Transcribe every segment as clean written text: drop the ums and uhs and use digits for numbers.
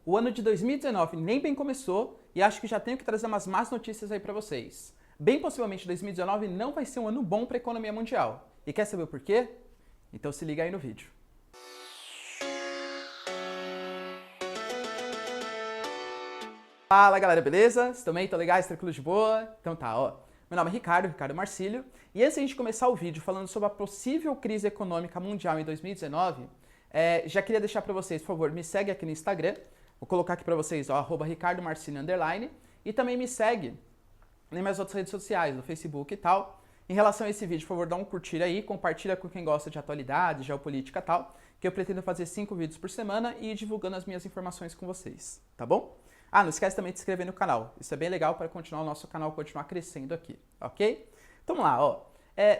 O ano de 2019 nem bem começou e acho que já tenho que trazer umas más notícias aí para vocês. Bem possivelmente 2019 não vai ser um ano bom para a economia mundial. E quer saber o porquê? Então se liga aí no vídeo. Fala galera, beleza? Vocês também estão legais, tranquilos de boa? Então tá, ó. Meu nome é Ricardo Marcílio, e antes de a gente começar o vídeo falando sobre a possível crise econômica mundial em 2019, já queria deixar para vocês, por favor, me segue aqui no Instagram, vou colocar aqui para vocês, ó, @RicardoMarcílio_, e também me segue nas minhas outras redes sociais, no Facebook e tal. Em relação a esse vídeo, por favor, dá um curtir aí, compartilha com quem gosta de atualidade, geopolítica e tal, que eu pretendo fazer 5 vídeos por semana e ir divulgando as minhas informações com vocês, tá bom? Ah, não esquece também de se inscrever no canal. Isso é bem legal para continuar o nosso canal continuar crescendo aqui, ok? Então vamos lá, ó.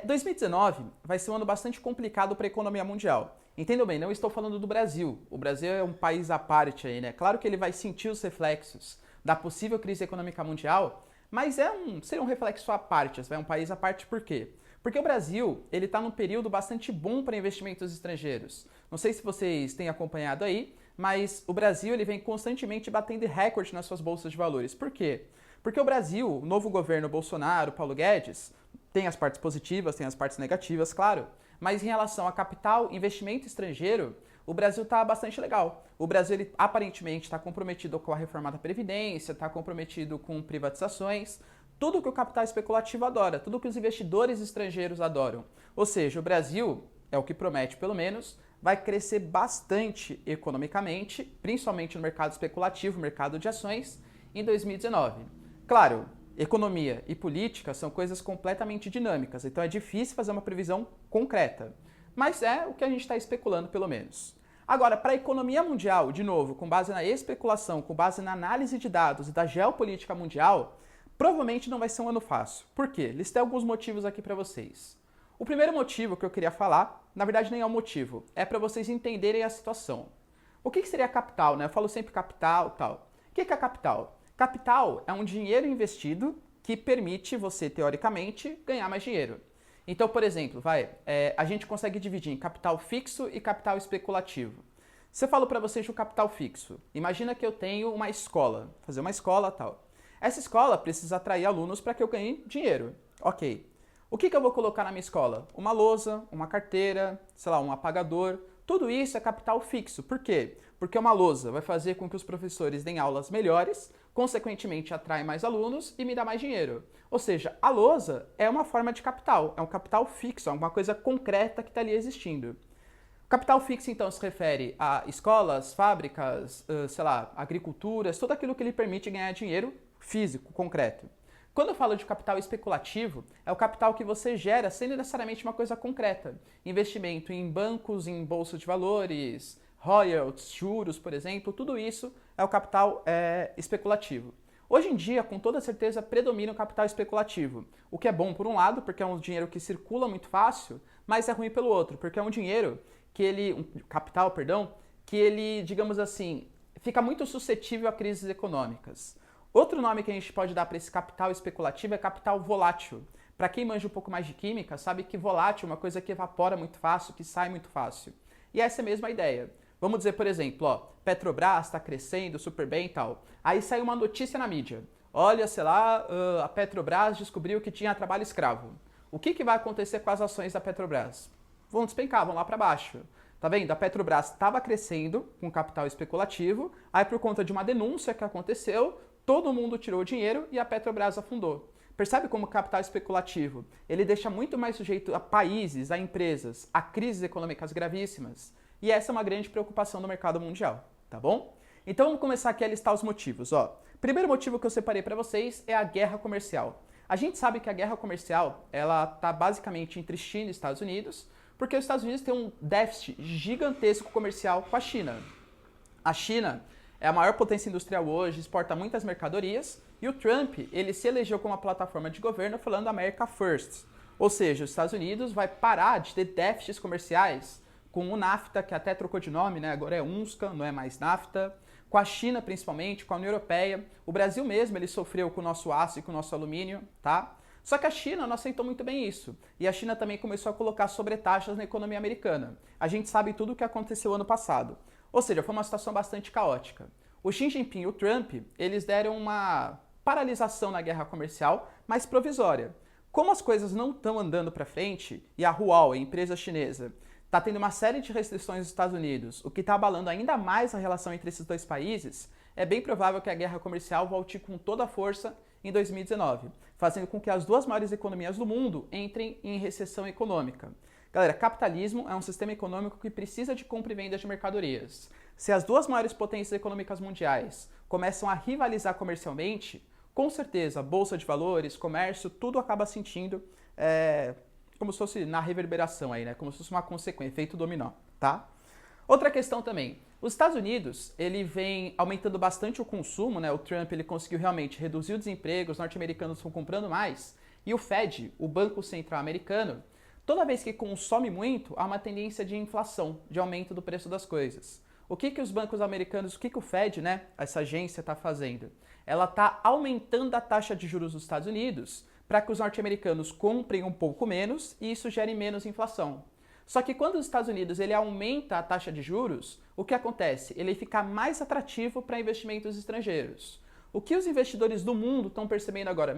2019 vai ser um ano bastante complicado para a economia mundial. Entendam bem, não estou falando do Brasil. O Brasil é um país à parte aí, né? Claro que ele vai sentir os reflexos da possível crise econômica mundial, mas seria um reflexo à parte. É um país à parte por quê? Porque o Brasil, ele está num período bastante bom para investimentos estrangeiros. Não sei se vocês têm acompanhado aí, mas o Brasil ele vem constantemente batendo recorde nas suas bolsas de valores. Por quê? Porque o Brasil, o novo governo Bolsonaro, Paulo Guedes, tem as partes positivas, tem as partes negativas, claro, mas em relação a capital, investimento estrangeiro, o Brasil está bastante legal. O Brasil ele, aparentemente está comprometido com a reforma da Previdência, está comprometido com privatizações, tudo que o capital especulativo adora, tudo que os investidores estrangeiros adoram. Ou seja, o Brasil, é o que promete pelo menos, vai crescer bastante economicamente, principalmente no mercado especulativo, mercado de ações, em 2019. Claro, economia e política são coisas completamente dinâmicas, então é difícil fazer uma previsão concreta. Mas é o que a gente está especulando, pelo menos. Agora, para a economia mundial, de novo, com base na especulação, com base na análise de dados e da geopolítica mundial, provavelmente não vai ser um ano fácil. Por quê? Listei alguns motivos aqui para vocês. O primeiro motivo que eu queria falar, na verdade nem é um motivo, é para vocês entenderem a situação. O que seria capital, né? Eu falo sempre capital e tal. O que é capital? Capital é um dinheiro investido que permite você, teoricamente, ganhar mais dinheiro. Então, por exemplo, a gente consegue dividir em capital fixo e capital especulativo. Se eu falo para vocês o capital fixo, imagina que eu tenho uma escola, fazer uma escola e tal. Essa escola precisa atrair alunos para que eu ganhe dinheiro. Ok. O que eu vou colocar na minha escola? Uma lousa, uma carteira, sei lá, um apagador. Tudo isso é capital fixo. Por quê? Porque uma lousa vai fazer com que os professores deem aulas melhores, consequentemente atrai mais alunos e me dá mais dinheiro. Ou seja, a lousa é uma forma de capital, é um capital fixo, é uma coisa concreta que está ali existindo. Capital fixo, então, se refere a escolas, fábricas, sei lá, agriculturas, tudo aquilo que lhe permite ganhar dinheiro físico, concreto. Quando eu falo de capital especulativo, é o capital que você gera sem necessariamente uma coisa concreta. Investimento em bancos, em bolsa de valores, royalties, juros, por exemplo, tudo isso é o capital especulativo. Hoje em dia, com toda certeza, predomina o capital especulativo, o que é bom por um lado, porque é um dinheiro que circula muito fácil, mas é ruim pelo outro, porque é um dinheiro capital, que ele, digamos assim, fica muito suscetível a crises econômicas. Outro nome que a gente pode dar para esse capital especulativo é capital volátil. Para quem manja um pouco mais de química, sabe que volátil é uma coisa que evapora muito fácil, que sai muito fácil. E essa é a mesma ideia. Vamos dizer, por exemplo, ó, Petrobras está crescendo super bem e tal. Aí sai uma notícia na mídia. Olha, sei lá, a Petrobras descobriu que tinha trabalho escravo. O que vai acontecer com as ações da Petrobras? Vão despencar, vão lá para baixo. Tá vendo? A Petrobras estava crescendo com capital especulativo, aí por conta de uma denúncia que aconteceu, todo mundo tirou o dinheiro e a Petrobras afundou. Percebe como o capital especulativo ele deixa muito mais sujeito a países, a empresas, a crises econômicas gravíssimas? E essa é uma grande preocupação no mercado mundial, tá bom? Então vamos começar aqui a listar os motivos. Ó. Primeiro motivo que eu separei para vocês é a guerra comercial. A gente sabe que a guerra comercial ela está basicamente entre China e Estados Unidos, porque os Estados Unidos têm um déficit gigantesco comercial com a China. A China é a maior potência industrial hoje, exporta muitas mercadorias, e o Trump, ele se elegeu como uma plataforma de governo falando America First. Ou seja, os Estados Unidos vai parar de ter déficits comerciais com o NAFTA, que até trocou de nome, né? Agora é UNSCA, não é mais NAFTA, com a China principalmente, com a União Europeia. O Brasil mesmo, ele sofreu com o nosso aço e com o nosso alumínio, tá? Só que a China não aceitou muito bem isso. E a China também começou a colocar sobretaxas na economia americana. A gente sabe tudo o que aconteceu ano passado. Ou seja, foi uma situação bastante caótica. O Xi Jinping e o Trump, eles deram uma paralisação na guerra comercial, mas provisória. Como as coisas não estão andando para frente e a Huawei, empresa chinesa, está tendo uma série de restrições nos Estados Unidos, o que está abalando ainda mais a relação entre esses dois países, é bem provável que a guerra comercial volte com toda a força em 2019, fazendo com que as duas maiores economias do mundo entrem em recessão econômica. Galera, capitalismo é um sistema econômico que precisa de compra e venda de mercadorias. Se as duas maiores potências econômicas mundiais começam a rivalizar comercialmente, com certeza, bolsa de valores, comércio, tudo acaba sentindo como se fosse na reverberação aí, né? Como se fosse uma consequência, efeito dominó, tá? Outra questão também, os Estados Unidos, ele vem aumentando bastante o consumo, né? O Trump, ele conseguiu realmente reduzir o desemprego, os norte-americanos estão comprando mais, e o Fed, o Banco Central Americano, toda vez que consome muito, há uma tendência de inflação, de aumento do preço das coisas. O que os bancos americanos, o que o Fed, né, essa agência está fazendo? Ela está aumentando a taxa de juros dos Estados Unidos para que os norte-americanos comprem um pouco menos e isso gere menos inflação. Só que quando os Estados Unidos ele aumenta a taxa de juros, o que acontece? Ele fica mais atrativo para investimentos estrangeiros. O que os investidores do mundo estão percebendo agora?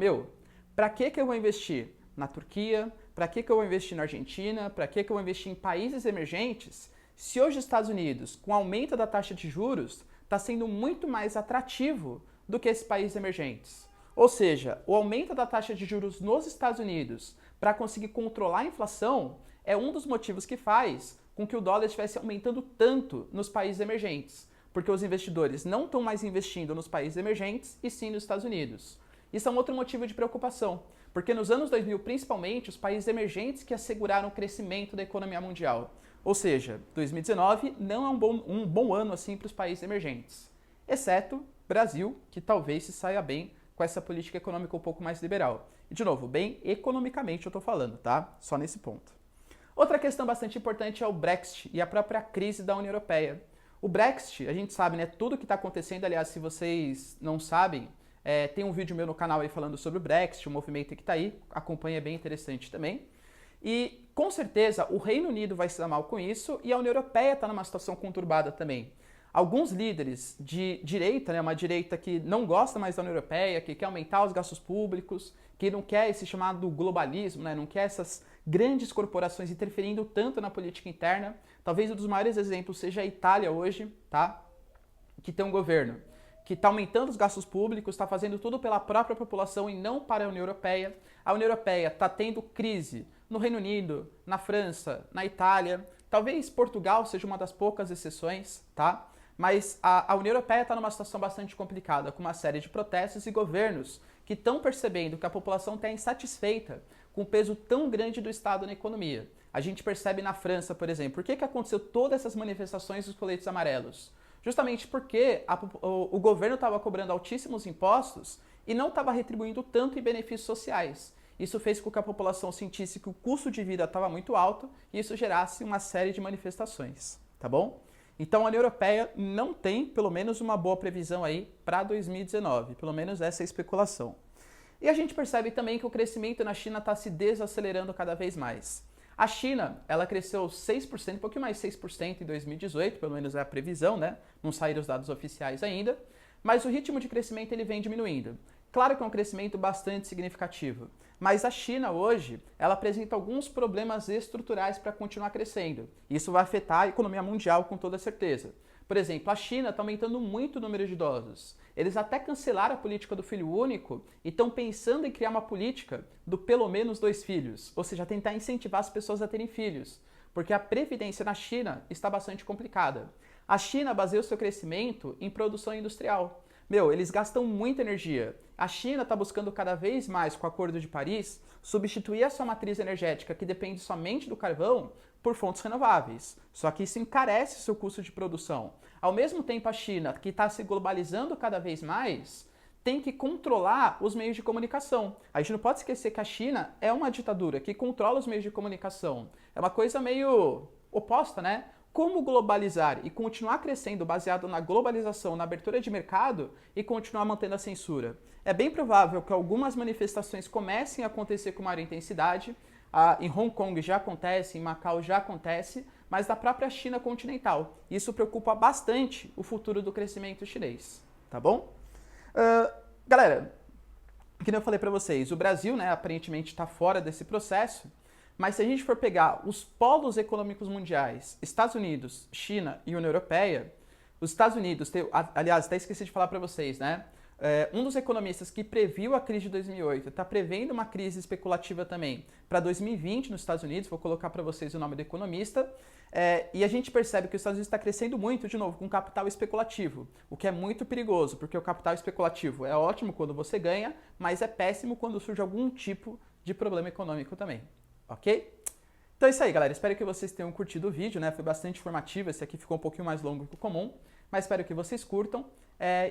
Para que eu vou investir na Turquia? Para que eu vou investir na Argentina? Para que eu vou investir em países emergentes? Se hoje os Estados Unidos, com o aumento da taxa de juros, está sendo muito mais atrativo do que esses países emergentes. Ou seja, o aumento da taxa de juros nos Estados Unidos para conseguir controlar a inflação é um dos motivos que faz com que o dólar estivesse aumentando tanto nos países emergentes, porque os investidores não estão mais investindo nos países emergentes e sim nos Estados Unidos. Isso é um outro motivo de preocupação, porque nos anos 2000, principalmente, os países emergentes que asseguraram o crescimento da economia mundial. Ou seja, 2019 não é um bom ano assim para os países emergentes, exceto Brasil, que talvez se saia bem com essa política econômica um pouco mais liberal. E, de novo, bem economicamente eu estou falando, tá? Só nesse ponto. Outra questão bastante importante é o Brexit e a própria crise da União Europeia. O Brexit, a gente sabe, né? Tudo que está acontecendo, aliás, se vocês não sabem, tem um vídeo meu no canal aí falando sobre o Brexit, o movimento que está aí, acompanha, é bem interessante também. E, com certeza, o Reino Unido vai se dar mal com isso e a União Europeia está numa situação conturbada também. Alguns líderes de direita, né, uma direita que não gosta mais da União Europeia, que quer aumentar os gastos públicos, que não quer esse chamado globalismo, né, não quer essas grandes corporações interferindo tanto na política interna. Talvez um dos maiores exemplos seja a Itália hoje, tá? Que tem um governo que está aumentando os gastos públicos, está fazendo tudo pela própria população e não para a União Europeia. A União Europeia está tendo crise no Reino Unido, na França, na Itália. Talvez Portugal seja uma das poucas exceções, tá? Mas a União Europeia está numa situação bastante complicada, com uma série de protestos e governos que estão percebendo que a população está insatisfeita com o peso tão grande do Estado na economia. A gente percebe na França, por exemplo, por que aconteceu todas essas manifestações dos coletes amarelos? Justamente porque o governo estava cobrando altíssimos impostos e não estava retribuindo tanto em benefícios sociais. Isso fez com que a população sentisse que o custo de vida estava muito alto e isso gerasse uma série de manifestações, tá bom? Então a União Europeia não tem, pelo menos, uma boa previsão aí para 2019, pelo menos essa é a especulação. E a gente percebe também que o crescimento na China está se desacelerando cada vez mais. A China, ela cresceu 6%, um pouquinho mais 6% em 2018, pelo menos é a previsão, né? Não saíram os dados oficiais ainda, mas o ritmo de crescimento ele vem diminuindo. Claro que é um crescimento bastante significativo, mas a China hoje, ela apresenta alguns problemas estruturais para continuar crescendo. Isso vai afetar a economia mundial com toda certeza. Por exemplo, a China está aumentando muito o número de idosos. Eles até cancelaram a política do filho único e estão pensando em criar uma política do pelo menos 2 filhos, ou seja, tentar incentivar as pessoas a terem filhos, porque a previdência na China está bastante complicada. A China baseia o seu crescimento em produção industrial. Eles gastam muita energia. A China está buscando cada vez mais, com o Acordo de Paris, substituir a sua matriz energética, que depende somente do carvão, por fontes renováveis. Só que isso encarece o seu custo de produção. Ao mesmo tempo, a China, que está se globalizando cada vez mais, tem que controlar os meios de comunicação. A gente não pode esquecer que a China é uma ditadura que controla os meios de comunicação. É uma coisa meio oposta, né? Como globalizar e continuar crescendo baseado na globalização, na abertura de mercado e continuar mantendo a censura? É bem provável que algumas manifestações comecem a acontecer com maior intensidade. Em Hong Kong já acontece, em Macau já acontece, mas da própria China continental. Isso preocupa bastante o futuro do crescimento chinês, tá bom? Galera, que nem eu falei para vocês, o Brasil, né, aparentemente está fora desse processo, mas se a gente for pegar os polos econômicos mundiais, Estados Unidos, China e União Europeia, os Estados Unidos, aliás, até esqueci de falar para vocês, né? Um dos economistas que previu a crise de 2008 está prevendo uma crise especulativa também para 2020 nos Estados Unidos, vou colocar para vocês o nome do economista, e a gente percebe que os Estados Unidos está crescendo muito, de novo, com capital especulativo, o que é muito perigoso, porque o capital especulativo é ótimo quando você ganha, mas é péssimo quando surge algum tipo de problema econômico também, ok? Então é isso aí, galera. Espero que vocês tenham curtido o vídeo, né? Foi bastante informativo, esse aqui ficou um pouquinho mais longo que o comum, mas espero que vocês curtam.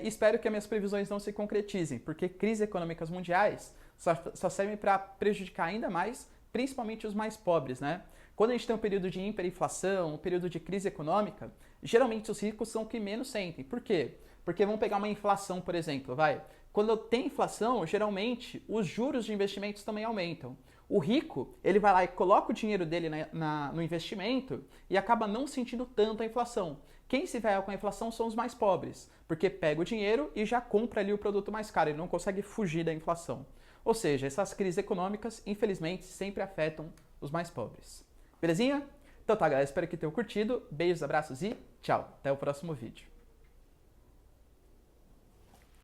E espero que as minhas previsões não se concretizem, porque crises econômicas mundiais só servem para prejudicar ainda mais, principalmente os mais pobres, né? Quando a gente tem um período de hiperinflação, um período de crise econômica, geralmente os ricos são os que menos sentem. Por quê? Porque vamos pegar uma inflação, por exemplo, vai. Quando tem inflação, geralmente os juros de investimentos também aumentam. O rico, ele vai lá e coloca o dinheiro dele no investimento e acaba não sentindo tanto a inflação. Quem se ferra com a inflação são os mais pobres, porque pega o dinheiro e já compra ali o produto mais caro, ele não consegue fugir da inflação. Ou seja, essas crises econômicas, infelizmente, sempre afetam os mais pobres. Belezinha? Então tá, galera, espero que tenham curtido. Beijos, abraços e tchau. Até o próximo vídeo.